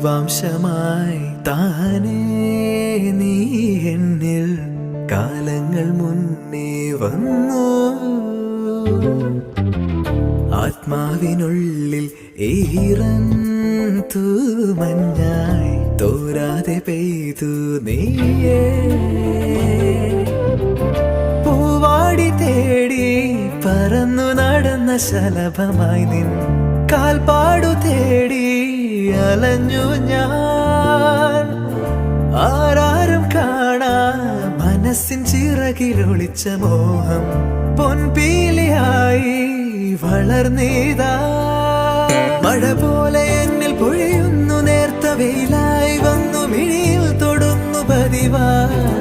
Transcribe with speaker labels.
Speaker 1: ജീവാംശമായി താനേ നീ എന്നിൽ കാലങ്ങൾ മുന്നേ വന്നു. ആത്മാവിനുള്ളിൽ ഈറൻ തൂമഞ്ഞായി തോരാതെ പെയ്തു നീയേ. പൂവാടി തേടി പറന്നു നടന്ന ശലഭമായി നിൻ കാൽപ്പാടു തേടി അലഞ്ഞു ഞാൻ. ആരാരും കാണാ മനസ്സിൻ ചിറകിലൊളിച്ച മോഹം പൊൻപീലിയായി വളർന്നീതാ. മഴ പോലെ എന്നിൽ പൊഴിയുന്നു, നേർത്ത വെയിലായി വന്നു മിഴിയിൽ തൊടുന്നു പതിവായി.